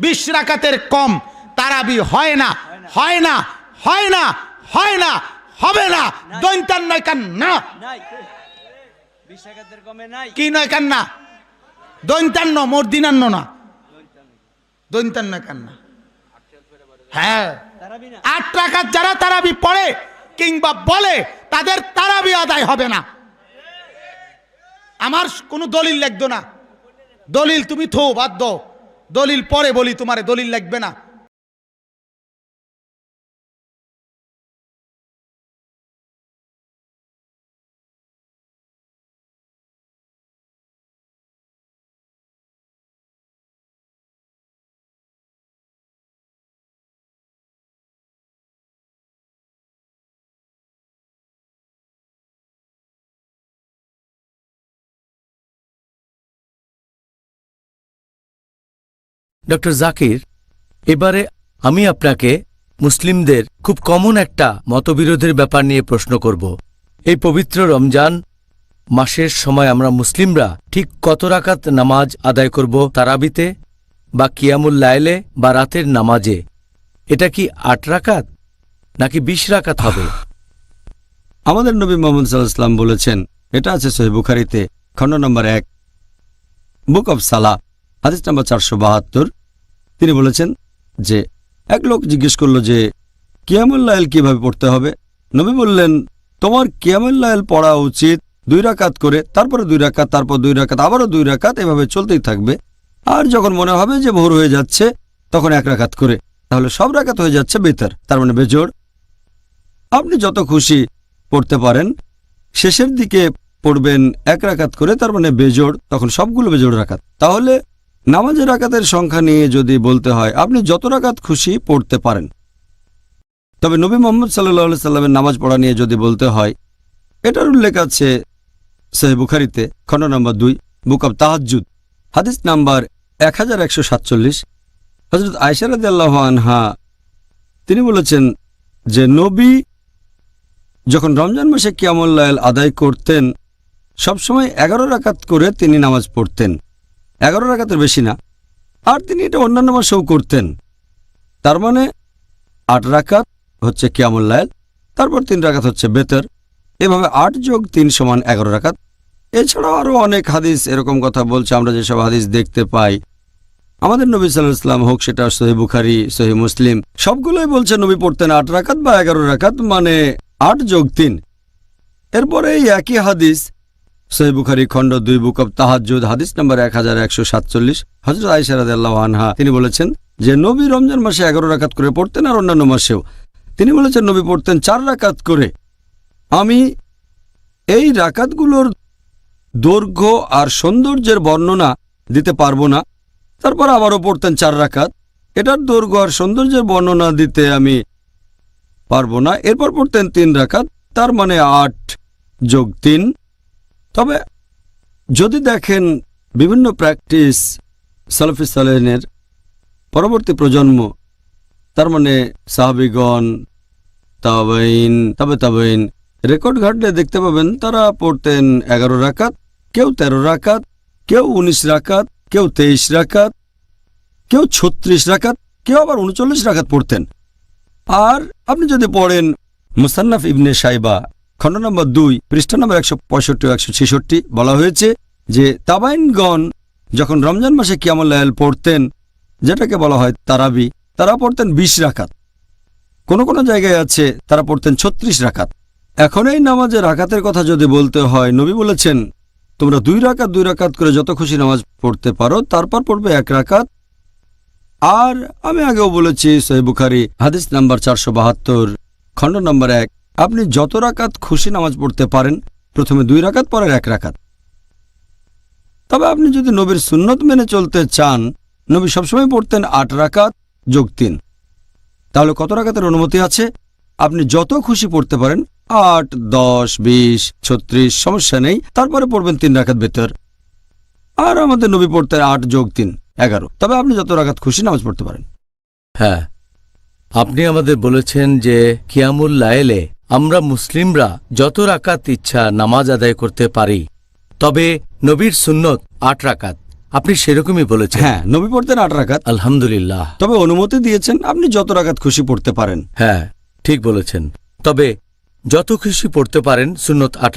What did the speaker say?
20 রাকাতের কম তারাবি হয় না, হয় না, হয় না, হয় না, হবে না। দৈন্তান নয় কান না, 20 রাকাতের কমে নাই। কি নয় কান না? দৈন্তান্ন, মর্দিনান্ন না, দৈন্তান্ন কান না। হ্যাঁ, 8 রাকাত যারা তারাবি পড়ে কিংবা বলে তাদের তারাবি আদায় হবে না। আমার কোনো দলিল লাগতো না। দলিল তুমি থো, বাদ দাও, দলিল পরে বলি, তোমারে দলিল লাগবে না। ডক্টর জাকির, এবারে আমি আপনাকে মুসলিমদের খুব কমন একটা মতবিরোধের ব্যাপার নিয়ে প্রশ্ন করব। এই পবিত্র রমজান মাসের সময় আমরা মুসলিমরা ঠিক কত রাকাত নামাজ আদায় করব তারাবিতে বা কিয়ামুল লাইলে বা রাতের নামাজে? এটা কি 8 রাকাত নাকি 20 রাকাত হবে? আমাদের নবী মুহাম্মদ সাল্লাল্লাহু আলাইহি ওয়াসাল্লাম বলেছেন, এটা আছে সহিহ বুখারীতে, খণ্ড নম্বর 1, বুক অব সালাহ, হাদিস নম্বর 472। তিনি বলেছেন যে এক লোক জিজ্ঞেস করল যে কিয়ামুল লাইল কিভাবে পড়তে হবে। নবী বললেন, তোমার কিয়ামুল লাইল পড়া উচিত 2 রাকাত করে, তারপরে 2 রাকাত, তারপর 2 রাকাত, আবারও 2 রাকাত, এভাবে চলতেই থাকবে। আর যখন মনে হবে যে ভোর হয়ে যাচ্ছে তখন 1 রাকাত করে, তাহলে সব রাকাত হয়ে যাচ্ছে বেতার, তার মানে বেজোড়। আপনি যত খুশি পড়তে পারেন, শেষের দিকে পড়বেন 1 রাকাত করে, তার মানে বেজোড়, তখন সবগুলো বেজোড় রাকাত। তাহলে নামাজের রাকাতের সংখ্যা নিয়ে যদি বলতে হয়, আপনি যত রাকাত খুশি পড়তে পারেন। তবে নবী মুহাম্মদ সাল্লাল্লাহু আলাইহি সাল্লামের নামাজ পড়া নিয়ে যদি বলতে হয়, এটার উল্লেখ আছে সহিহ বুখারীতে, খণ্ড নম্বর 2, বুক অব তাহাজ্জুদ, হাদিস নাম্বার 1147। হযরত আয়েশা রাদিয়াল্লাহু আনহা তিনি বলেছেন যে নবী যখন রমজান মাসে কিয়ামুল লাইল আদায় করতেন, সবসময় 11 রাকাত করে তিনি নামাজ পড়তেন, 11 রাকাতের বেশি না। আর তিনি এটা অন্যান্য মাসেও করতেন। তার মানে 8 রাকাত হচ্ছে কিয়ামুল লাইল, তারপর 3 রাকাত হচ্ছে বেতর, এভাবে 8 যোগ 3 সমান 11 রাকাত। এছাড়াও আরও অনেক হাদিস এরকম কথা বলছে। আমরা যেসব হাদিস দেখতে পাই, আমাদের নবী সাল্লাল্লাহু আলাইহি ওয়াসাল্লাম হোক সেটা সহিহ বুখারী, সহিহ মুসলিম, সবগুলোই বলছে নবী পড়তেন 8 রাকাত বা 11 রাকাত, মানে 8 যোগ 3। এরপরে এই একই হাদিস সহিহ বুখারী খণ্ড 2, বুক অব তাহাজ্জুদ, হাদিস নাম্বার 1147। হযরত আয়েশা রাদিয়াল্লাহু আনহা তিনি বলেছেন যে নবী রমজান মাসে 11 রাকাত করে পড়তেন, আর অন্যান্য মাসেও তিনি বলেছেন নবী পড়তেন 4 রাকাত করে। আমি এই রাকাতগুলোর দৈর্ঘ্য আর সৌন্দর্যের বর্ণনা দিতে পারবো না। তারপর আবারও পড়তেন 4 রাকাত, এটার দৈর্ঘ্য আর সৌন্দর্যের বর্ণনা দিতে আমি পারবো না। এরপর পড়তেন 3 রাকাত, তার মানে 8 যোগ 3। তবে যদি দেখেন বিভিন্ন প্র্যাকটিস সালাফি সালেহিনের পরবর্তী প্রজন্ম, তার মানে সাহাবীগণ, তাবেঈন, তাবেঈন, রেকর্ড ঘাটলে দেখতে পাবেন তারা পড়তেন 11 রাকাত, কেউ 13 রাকাত, কেউ 19 রাকাত, কেউ 23 রাকাত, কেউ 36 রাকাত, কেউ আবার 39 রাকাত পড়তেন। আর আপনি যদি পড়েন মুসান্নাফ ইবনে শাইবা, খণ্ড নম্বর 2, পৃষ্ঠা নম্বর 165 ও 166, বলা হয়েছে যে তাবাইনগণ যখন রমজান মাসে কিয়ামুল লাইল পড়তেন, যেটাকে বলা হয় তারাবি, তারা পড়তেন 20 রাকাত। কোন কোন জায়গায় আছে তারা পড়তেন 36 রাকাত। এখন এই নামাজের রাকাতের কথা যদি বলতে হয়, নবী বলেছেন তোমরা 2 রাকাত করে যত খুশি নামাজ পড়তে পারো, তারপর পড়বে 1 রাকাত। আর আমি আগেও বলেছি সহিহ বুখারী, হাদিস নাম্বার 472, খণ্ড নম্বর 1, আপনি যত রাকাত খুশি নামাজ পড়তে পারেন, প্রথমে 2 রাকাত, পরের 1 রাকাত। তবে আপনি যদি নবীর সুন্নত মেনে চলতে চান, নবী সবসময় পড়তেন 8 রাকাত যোগ 3। তাহলে কত রাকাতের অনুমতি আছে? আপনি যত খুশি পড়তে পারেন, 8, 10, 20, 36, সমস্যা নেই। তারপরে পড়বেন 3 রাকাত বেতর। আর আমাদের নবী পড়তেন 8 যোগ 3, 11। তবে আপনি যত রাকাত খুশি নামাজ পড়তে পারেন। হ্যাঁ, আপনি আমাদের বলেছেন যে কিয়ামুল লাইলে আমরা মুসলিমরা যত রাকাত ইচ্ছা নামাজ আদায় করতে পারি। তবে নবীর সুন্নত 8 রাকাত, আপনি সেরকমই বলেছেন। হ্যাঁ, নবী পড়তেন 8 রাকাত, আলহামদুলিল্লাহ। তবে অনুমতি দিয়েছেন আপনি যত রাকাত খুশি পড়তে পারেন। হ্যাঁ, ঠিক বলেছেন। তবে যত খুশি পড়তে পারেন, সুন্নত 8